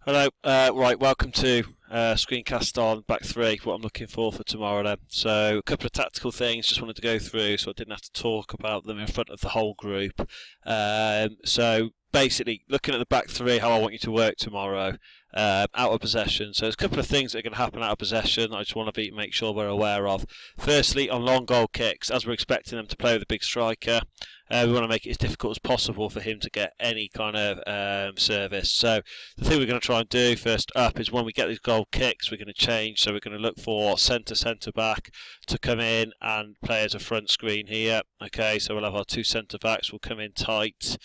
Hello, right, welcome to Screencast on back three, what I'm looking for tomorrow then. So a couple of tactical things just wanted to go through so I didn't have to talk about them in front of the whole group. So basically, looking at the back three, how I want you to work tomorrow, out of possession. So there's a couple of things that are going to happen out of possession I just want to make sure we're aware of. Firstly, on long goal kicks, as we're expecting them to play with a big striker, we want to make it as difficult as possible for him to get any kind of service. So the thing we're going to try and do first up is when we get these goal kicks, we're going to change. So we're going to look for centre back to come in and play as a front screen here. Okay, so we'll have our two centre backs will come in tight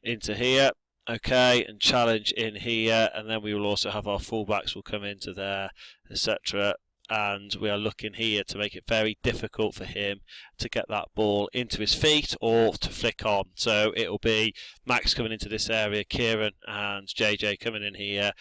into here. Okay, and challenge in here, and then we will also have our fullbacks will come into there, etc. And we are looking here to make it very difficult for him to get that ball into his feet or to flick on. So it will be Max coming into this area, Kieran and JJ coming in here.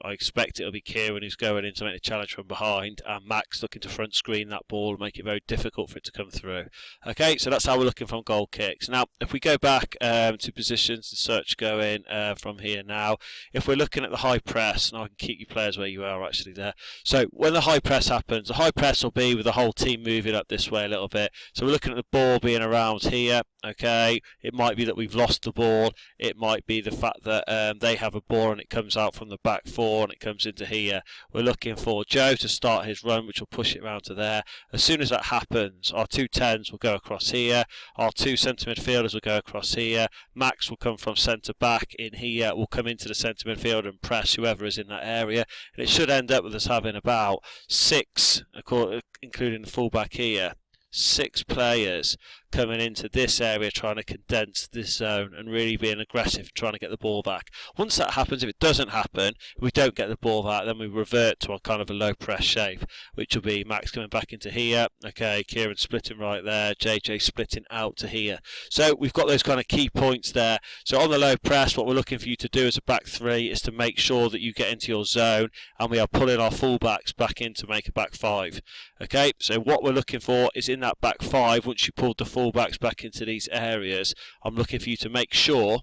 I expect it'll be Kieran who's going in to make the challenge from behind, and Max looking to front screen that ball and make it very difficult for it to come through. Okay, so that's how we're looking from goal kicks. Now, if we go back to positions and search going from here now, if we're looking at the high press, and I can keep you players where you are actually there. So when the high press happens, the high press will be with the whole team moving up this way a little bit. So we're looking at the ball being around here. Okay, it might be that we've lost the ball. It might be the fact that they have a ball and it comes out from the back four and it comes into here. We're looking for Joe to start his run, which will push it around to there. As soon as that happens, our two tens will go across here. Our two centre midfielders will go across here. Max will come from centre back in here. Will come into the centre midfield and press whoever is in that area. And it should end up with us having about six, including the fullback here. 6 players coming into this area trying to condense this zone and really being aggressive trying to get the ball back. Once that happens, if it doesn't happen, if we don't get the ball back, then we revert to our kind of a low press shape, which will be Max coming back into here. Okay, Kieran splitting right there, JJ splitting out to here. So we've got those kind of key points there. So on the low press, what we're looking for you to do as a back three is to make sure that you get into your zone and we are pulling our fullbacks back in to make a back five. Okay, so what we're looking for is in that back five, once you pulled the fullbacks back into these areas, I'm looking for you to make sure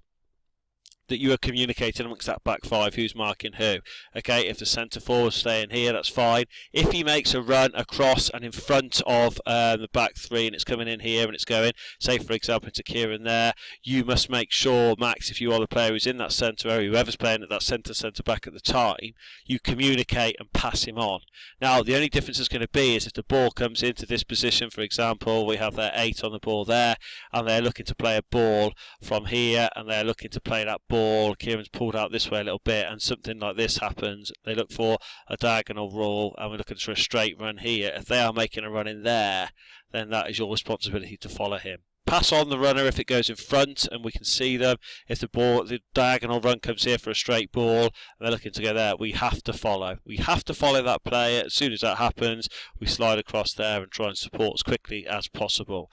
that you are communicating amongst that back five who's marking who. Okay, if the centre forward's staying here, that's fine. If he makes a run across and in front of the back three and it's coming in here and it's going, say for example into Kieran there, you must make sure, Max, if you are the player who's in that centre area, whoever's playing at that centre back at the time, you communicate and pass him on. Now, the only difference is going to be is if the ball comes into this position, for example, we have their 8 on the ball there, and they're looking to play a ball from here, and they're looking to play that ball. Kieran's pulled out this way a little bit and something like this happens. They look for a diagonal roll and we're looking for a straight run here. If they are making a run in there, then that is your responsibility to follow him. Pass on the runner if it goes in front and we can see them. If the diagonal run comes here for a straight ball and they're looking to go there, we have to follow. We have to follow that player. As soon as that happens, we slide across there and try and support as quickly as possible.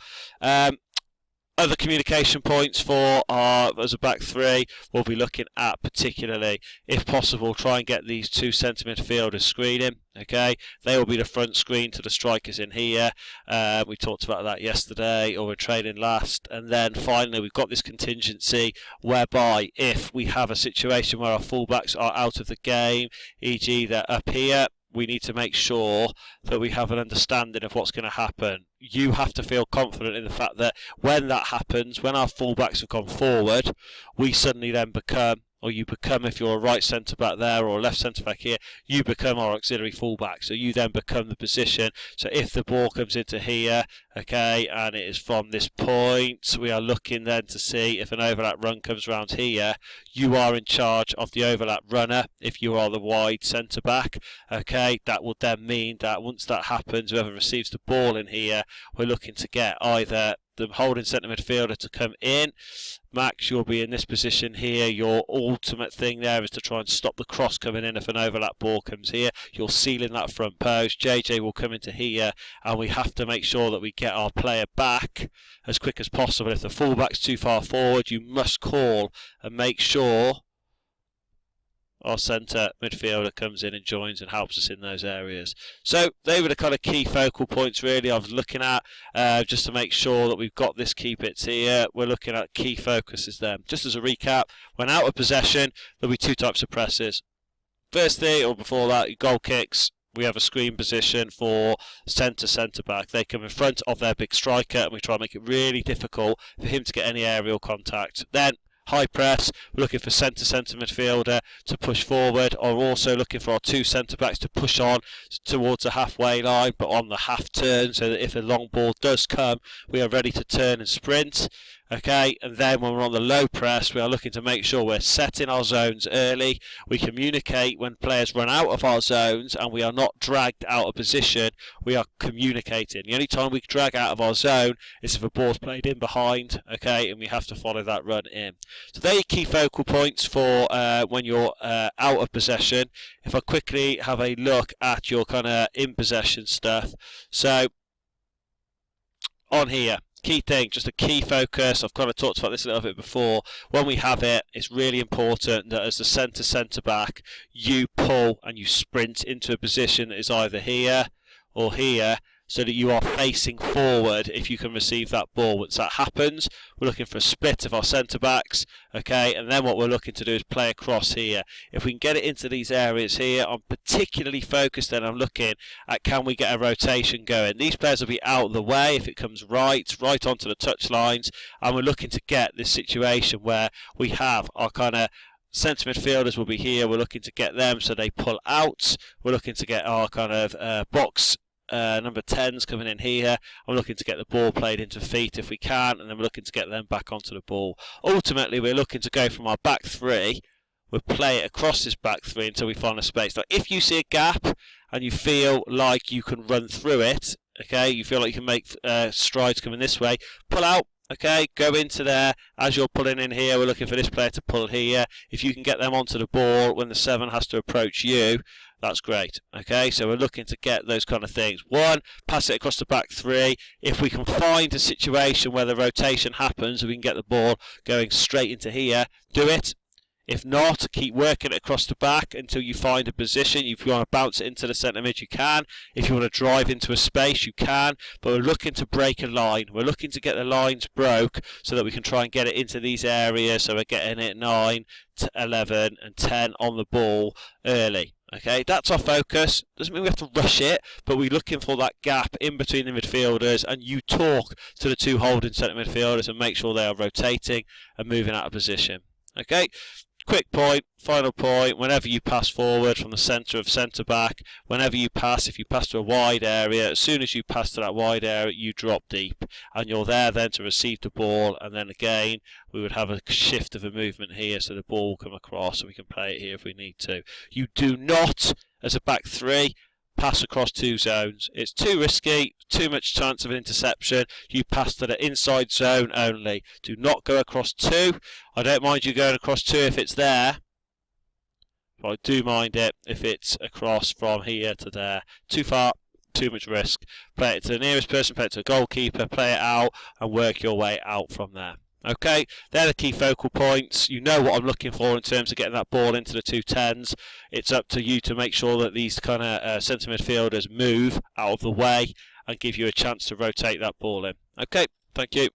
Other communication points for our as a back three we'll be looking at, particularly if possible, try and get these two centre midfielders screening. Okay, they will be the front screen to the strikers in here. We talked about that yesterday or in training last. And then finally we've got this contingency whereby if we have a situation where our fullbacks are out of the game, e.g. they're up here, we need to make sure that we have an understanding of what's going to happen. You have to feel confident in the fact that when that happens, when our fullbacks have gone forward, we suddenly then become, or you become, if you're a right centre back there or a left centre back here, you become our auxiliary fullback. So you then become the position. So if the ball comes into here, okay, and it is from this point, we are looking then to see if an overlap run comes around here. You are in charge of the overlap runner if you are the wide centre back. Okay, that will then mean that once that happens, whoever receives the ball in here, we're looking to get either the holding centre midfielder to come in. Max, you'll be in this position here. Your ultimate thing there is to try and stop the cross coming in if an overlap ball comes here. You're sealing that front post. JJ will come into here, and we have to make sure that we get our player back as quick as possible. If the fullback's too far forward, you must call and make sure our centre midfielder comes in and joins and helps us in those areas. So they were the kind of key focal points really I was looking at, just to make sure that we've got this key bits here. We're looking at key focuses then. Just as a recap, when out of possession, there'll be 2 types of presses. firstly, or before that, goal kicks. We have a screen position for centre back. They come in front of their big striker, and we try and make it really difficult for him to get any aerial contact. Then high press, we're looking for centre midfielder to push forward, or also looking for our two centre backs to push on towards the halfway line, but on the half turn, so that if a long ball does come, we are ready to turn and sprint. Okay, and then when we're on the low press, we are looking to make sure we're setting our zones early. We communicate when players run out of our zones, and we are not dragged out of position. We are communicating. The only time we drag out of our zone is if a ball's played in behind, okay, and we have to follow that run in. So they're your key focal points for when you're out of possession. If I quickly have a look at your kind of in possession stuff, so on here, key thing, just a key focus. I've kind of talked about this a little bit before. When we have it, it's really important that as the centre back, you pull and you sprint into a position that is either here or here, so that you are facing forward if you can receive that ball. Once that happens, we're looking for a split of our centre backs, okay, and then what we're looking to do is play across here. If we can get it into these areas here, I'm particularly focused then I'm looking at, can we get a rotation going. These players will be out of the way if it comes right onto the touch lines, and we're looking to get this situation where we have our kind of centre midfielders will be here. We're looking to get them so they pull out. We're looking to get our kind of box number 10s coming in here. I'm looking to get the ball played into feet if we can, and then we're looking to get them back onto the ball. Ultimately, we're looking to go from our back three. We'll play it across this back three until we find a space. Now, if you see a gap and you feel like you can run through it, okay, you feel like you can make strides coming this way, pull out. Okay, go into there. As you're pulling in here, we're looking for this player to pull here. If you can get them onto the ball when the 7 has to approach you, that's great. Okay, so we're looking to get those kind of things. 1, pass it across the back 3. If we can find a situation where the rotation happens, we can get the ball going straight into here, do it. If not, keep working it across the back until you find a position. If you want to bounce it into the centre mid, you can. If you want to drive into a space, you can. But we're looking to break a line. We're looking to get the lines broke so that we can try and get it into these areas. So we're getting it 9, 11 and 10 on the ball early. Okay, that's our focus. Doesn't mean we have to rush it, but we're looking for that gap in between the midfielders, and you talk to the 2 holding centre midfielders and make sure they are rotating and moving out of position. Okay, quick point, final point, whenever you pass forward from the centre of centre back, whenever you pass, if you pass to a wide area, as soon as you pass to that wide area, you drop deep, and you're there then to receive the ball, and then again, we would have a shift of a movement here, so the ball will come across, and we can play it here if we need to. You do not, as a back 3, pass across 2 zones. It's too risky, too much chance of an interception. You pass to the inside zone only. Do not go across 2. I don't mind you going across 2 if it's there, but I do mind it if it's across from here to there. Too far, too much risk. Play it to the nearest person, play it to a goalkeeper, play it out and work your way out from there. Okay, they're the key focal points. You know what I'm looking for in terms of getting that ball into the 2 10s. It's up to you to make sure that these kind of centre midfielders move out of the way and give you a chance to rotate that ball in. Okay, thank you.